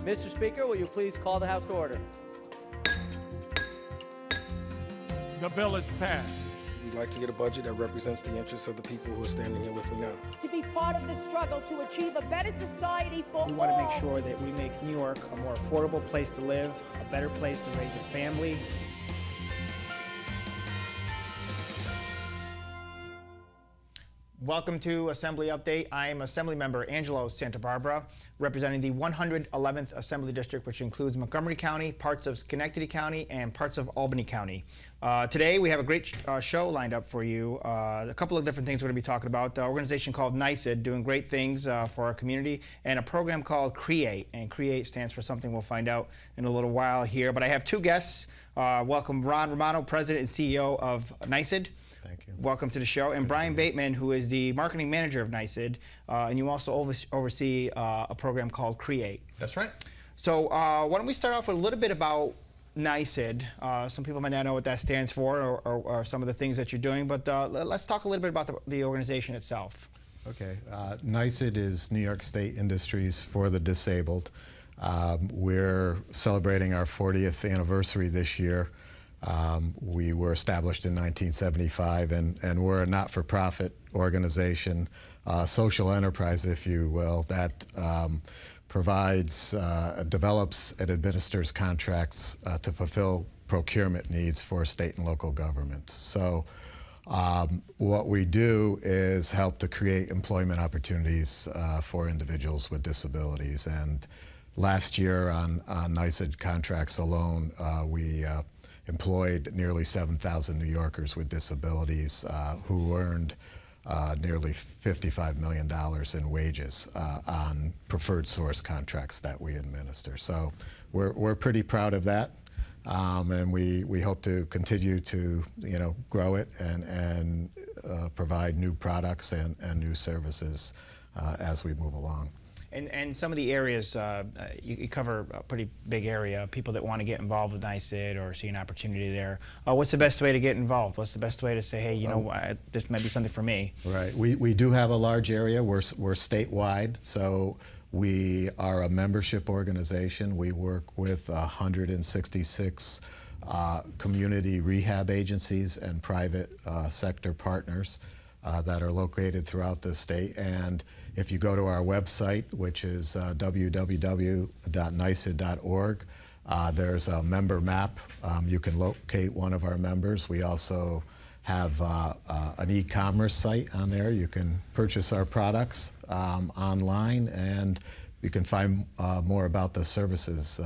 Mr. Speaker, will you please call the House to order? The bill is passed. We'd like to get a budget that represents the interests of the people who are standing here with me now. To be part of the struggle to achieve a better society for all. We want to make sure that we make New York a more affordable place to live, a better place to raise a family. Welcome to Assembly Update. I am Assemblymember Angelo Santabarbara, representing the 111th Assembly District, which includes Montgomery County, parts of Schenectady County, and parts of Albany County. Today, we have a great show lined up for you. A couple of different things we're going to be talking about. The organization called NYSID, doing great things for our community, and a program called CREATE. And CREATE stands for something we'll find out in a little while here. But I have two guests. Welcome Ron Romano, President and CEO of NYSID. Thank you. Welcome to the show. And Brian Bateman, who is the marketing manager of NYSID, and you also oversee a program called CREATE. That's right. So why don't we start off with a little bit about NYSID. Some people might not know what that stands for or some of the things that you're doing, but let's talk a little bit about the organization itself. Okay. NYSID is New York State Industries for the Disabled. We're celebrating our 40th anniversary this year. We were established in 1975, and we're a not-for-profit organization, social enterprise, if you will, that provides, develops, and administers contracts to fulfill procurement needs for state and local governments. So what we do is help to create employment opportunities for individuals with disabilities. And last year on NYSID contracts alone, we employed nearly 7,000 New Yorkers with disabilities who earned nearly $55 million in wages on preferred source contracts that we administer. So we're pretty proud of that, and we hope to continue to grow it and provide new products and new services as we move along. And some of the areas, you cover a pretty big area, people that want to get involved with NYSID or see an opportunity there. What's the best way to get involved? What's the best way to say, hey, this might be something for me? Right. We do have a large area. We're statewide, so we are a membership organization. We work with 166 community rehab agencies and private sector partners that are located throughout the state. And if you go to our website, which is www.nysid.org, there's a member map. You can locate one of our members. We also have an e-commerce site on there. You can purchase our products online, and you can find more about the services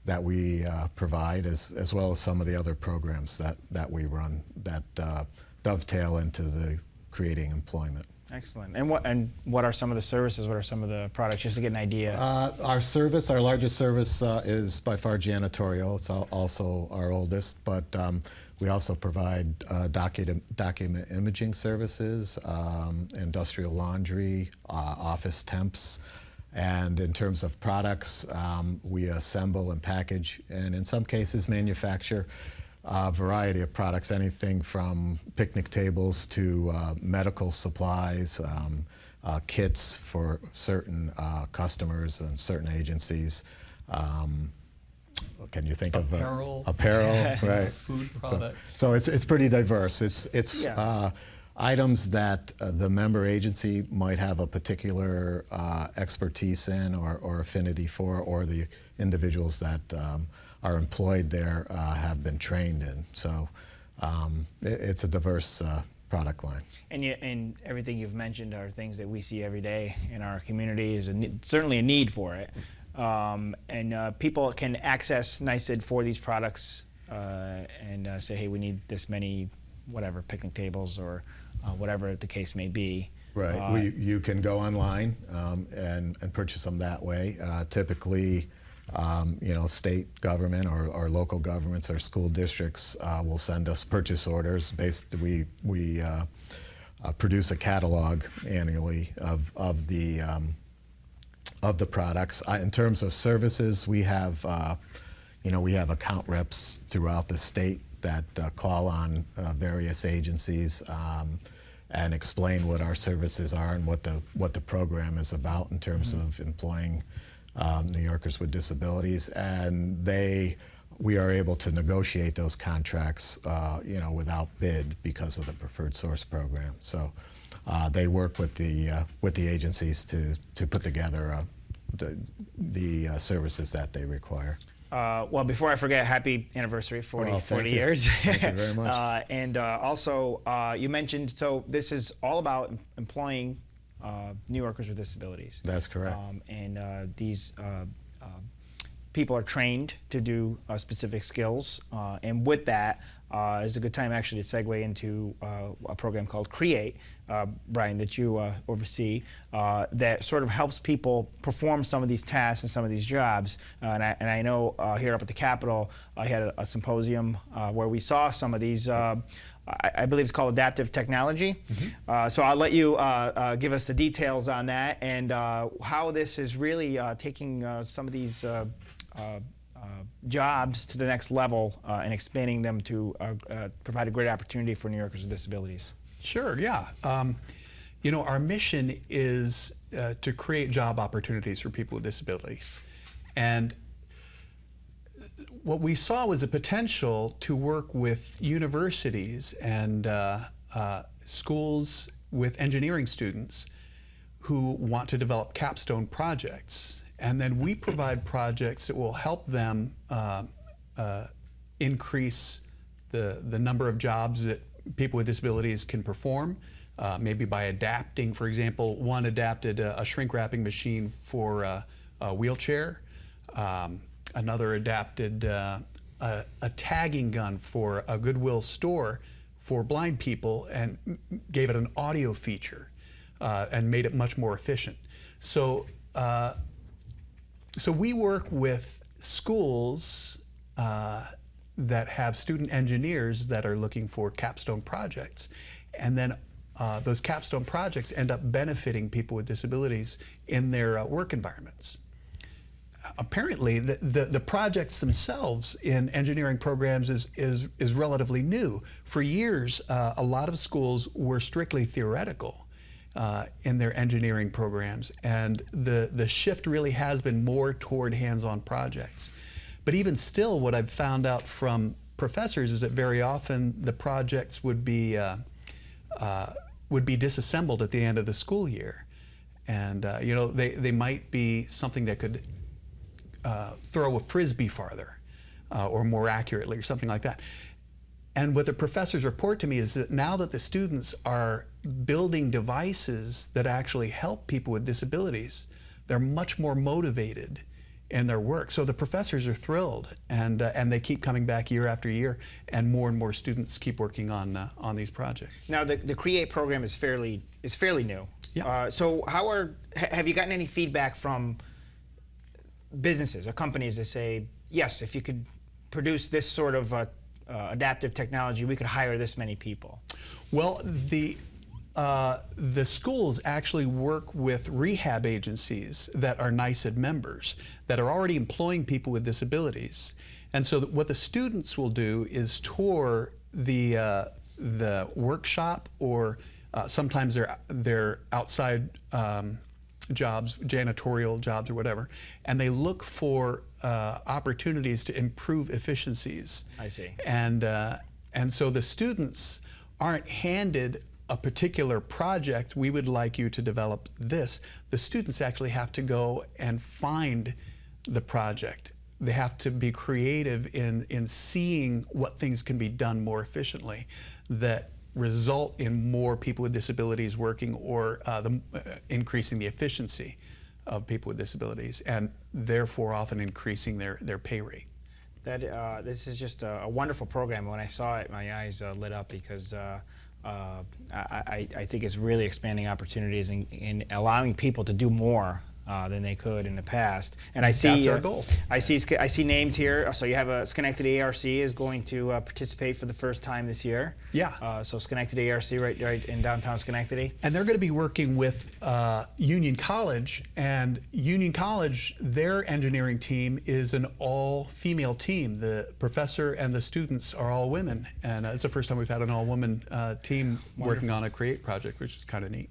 that we provide, as well as some of the other programs that we run that dovetail into the creating employment. Excellent. And what are some of the services? What are some of the products, just to get an idea? Our largest service is by far janitorial. It's also our oldest, but we also provide document imaging services, industrial laundry, office temps. And in terms of products, we assemble and package, and in some cases manufacture a variety of products, anything from picnic tables to medical supplies, kits for certain customers and certain agencies. Can you think of apparel, right? Food products. So it's pretty diverse. It's items that the member agency might have a particular expertise in or affinity for, or the individuals that are employed there have been trained in. So it's a diverse product line. And everything you've mentioned are things that we see every day in our communities, and certainly a need for it. And people can access NYSID for these products and say, hey, we need this many, whatever, picnic tables or whatever the case may be. Right. You can go online and purchase them that way. Typically, state government or local governments or school districts will send us purchase orders. We produce a catalog annually of the products. In terms of services, we have account reps throughout the state that call on various agencies and explain what our services are and what the program is about in terms of employing New Yorkers with Disabilities, and we are able to negotiate those contracts, without bid because of the preferred source program. So they work with the agencies to put together the services that they require. Well, before I forget, happy anniversary, 40 Thank you. years. Thank you very much. And also, you mentioned, so this is all about employing New Yorkers with disabilities. That's correct. And these people are trained to do specific skills. And with that, is a good time actually to segue into a program called CREATE, Brian, that you oversee, that sort of helps people perform some of these tasks and some of these jobs. And I know here up at the Capitol, I had a symposium where we saw some of these, I believe it's called adaptive technology. Mm-hmm. So I'll let you give us the details on that and how this is really taking some of these jobs to the next level and expanding them to provide a great opportunity for New Yorkers with disabilities. Sure, yeah. Our mission is to create job opportunities for people with disabilities. And what we saw was a potential to work with universities and schools with engineering students who want to develop capstone projects. And then we provide projects that will help them increase the number of jobs that people with disabilities can perform, maybe by adapting. For example, one adapted a shrink wrapping machine for a wheelchair. Another adapted a tagging gun for a Goodwill store for blind people and gave it an audio feature and made it much more efficient. So we work with schools that have student engineers that are looking for capstone projects. And then those capstone projects end up benefiting people with disabilities in their work environments. Apparently, the projects themselves in engineering programs is relatively new. For years, a lot of schools were strictly theoretical in their engineering programs, and the shift really has been more toward hands-on projects. But even still, what I've found out from professors is that very often the projects would be disassembled at the end of the school year, and they might be something that could throw a frisbee farther, or more accurately, or something like that. And what the professors report to me is that now that the students are building devices that actually help people with disabilities, they're much more motivated in their work. So the professors are thrilled, and they keep coming back year after year, and more students keep working on these projects. Now the CREATE program is fairly new. Yeah. So have you gotten any feedback from businesses or companies that say, yes, if you could produce this sort of adaptive technology, we could hire this many people? Well, the schools actually work with rehab agencies that are NYSID members that are already employing people with disabilities. And so what the students will do is tour the workshop, or sometimes they're outside jobs, janitorial jobs or whatever, and they look for opportunities to improve efficiencies. I see. And so the students aren't handed a particular project, we would like you to develop this. The students actually have to go and find the project. They have to be creative in seeing what things can be done more efficiently that result in more people with disabilities working, or increasing the efficiency of people with disabilities, and therefore often increasing their pay rate. This is just a wonderful program. When I saw it, my eyes lit up, because I think it's really expanding opportunities and allowing people to do more than they could in the past. And I see that's our goal. I see names here. So you have a Schenectady ARC is going to participate for the first time this year. Yeah. So Schenectady ARC right in downtown Schenectady. And they're going to be working with Union College, and Union College, their engineering team is an all-female team. The professor and the students are all women, and it's the first time we've had an all-woman team working on a CREATE project, which is kind of neat.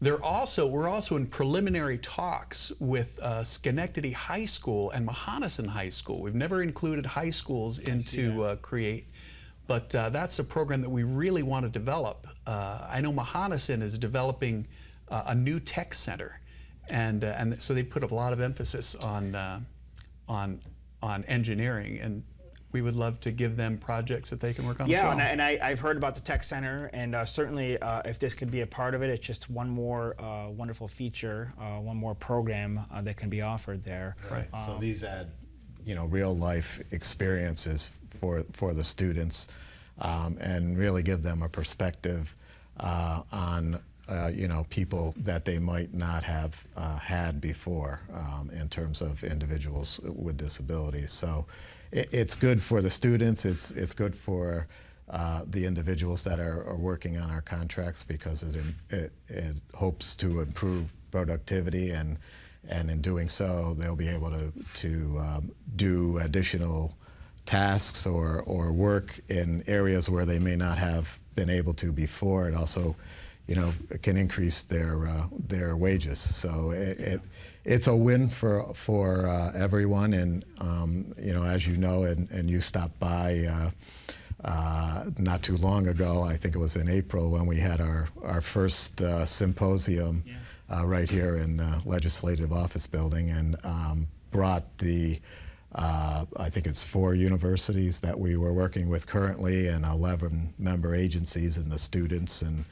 We're also in preliminary talks with Schenectady High School and Mohonasen High School. We've never included high schools into CREATE, but that's a program that we really want to develop. I know Mohonasen is developing a new tech center, and so they put a lot of emphasis on engineering, and we would love to give them projects that they can work on as well. And I've heard about the tech center, and certainly if this could be a part of it, it's just one more wonderful feature, one more program that can be offered there. Right. So these add, real life experiences for the students, and really give them a perspective on people that they might not have had before in terms of individuals with disabilities. So it's good for the students, it's good for the individuals that are working on our contracts, because it hopes to improve productivity, and in doing so they'll be able to do additional tasks or work in areas where they may not have been able to before. It also can increase their wages. So it's a win for everyone. And as you know, and you stopped by not too long ago, I think it was in April, when we had our first symposium right here in the Legislative Office Building, and brought the I think it's 4 universities that we were working with currently, and 11 member agencies, and the students, and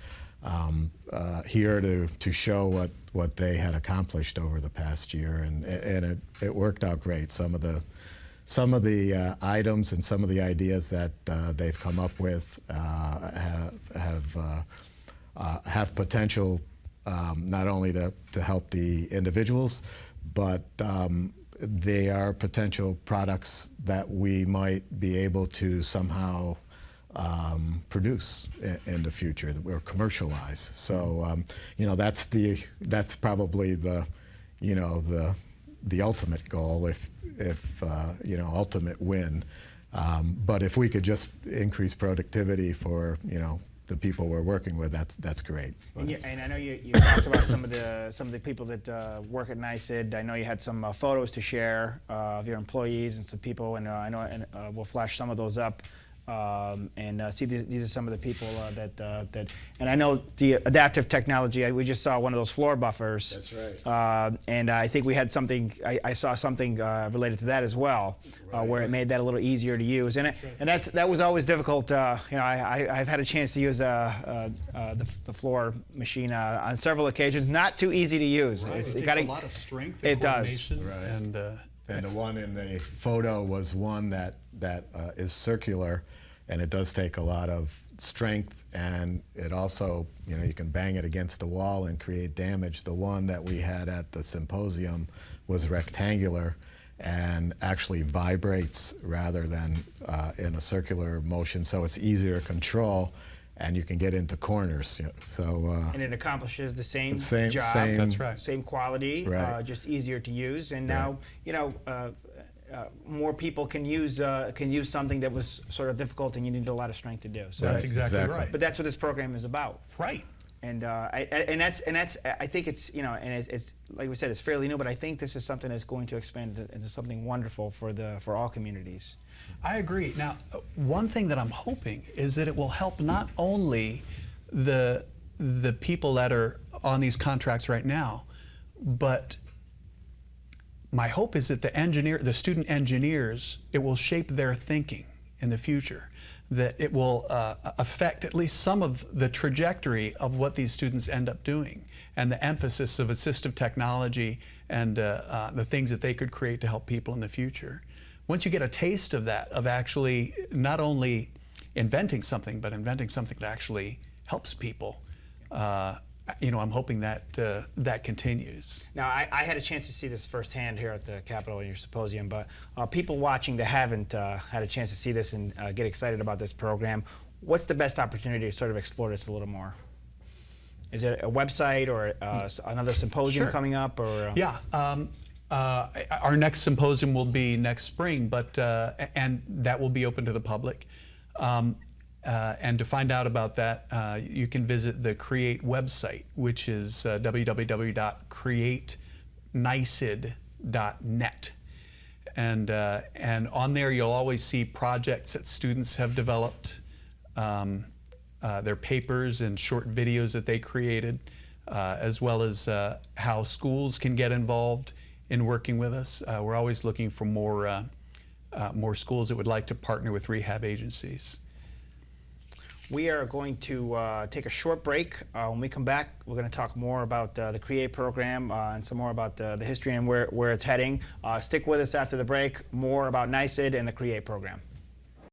here to show what they had accomplished over the past year, and it worked out great. Some of the items and some of the ideas that they've come up with have potential, not only to help the individuals, but they are potential products that we might be able to somehow produce in the future, or commercialize. So that's probably the ultimate goal, if ultimate win. But if we could just increase productivity for the people we're working with, that's great. And I know you talked about some of the people that work at NYSID. I know you had some photos to share of your employees and some people, and I know we'll flash some of those up. See, these are some of the people that and I know the adaptive technology. We just saw one of those floor buffers. That's right. And I think we had something. I saw something related to that as well, where it made that a little easier to use. And that was always difficult. I've had a chance to use the floor machine on several occasions. Not too easy to use. Right. It takes a lot of strength and coordination. Right. And the one in the photo was one that is circular, and it does take a lot of strength, and it also, you can bang it against the wall and create damage. The one that we had at the symposium was rectangular and actually vibrates rather than in a circular motion, so it's easier to control, and you can get into corners. And it accomplishes the same job. That's right. Same quality, right. Just easier to use. And now, more people can use something that was sort of difficult and you need a lot of strength to do. So that's exactly right. But that's what this program is about. Right. And I think it's and it's like we said, it's fairly new, but I think this is something that's going to expand into something wonderful for all communities. I agree. Now, one thing that I'm hoping is that it will help not only the people that are on these contracts right now, but my hope is that the student engineers, it will shape their thinking in the future, that it will affect at least some of the trajectory of what these students end up doing, and the emphasis of assistive technology and the things that they could create to help people in the future. Once you get a taste of that, of actually not only inventing something, but inventing something that actually helps people, I'm hoping that that continues. Now, I had a chance to see this firsthand here at the Capitol in your symposium, but people watching that haven't had a chance to see this and get excited about this program, what's the best opportunity to sort of explore this a little more? Is it a website or another symposium coming up? Or Yeah. Our next symposium will be next spring, but and that will be open to the public. And to find out about that, you can visit the CREATE website, which is www.createnysid.net. And on there, you'll always see projects that students have developed, their papers and short videos that they created, as well as how schools can get involved in working with us. We're always looking for more schools that would like to partner with rehab agencies. We are going to take a short break. When we come back, we're going to talk more about the CREATE program and some more about the history and where it's heading. Stick with us after the break. More about NYSID and the CREATE program.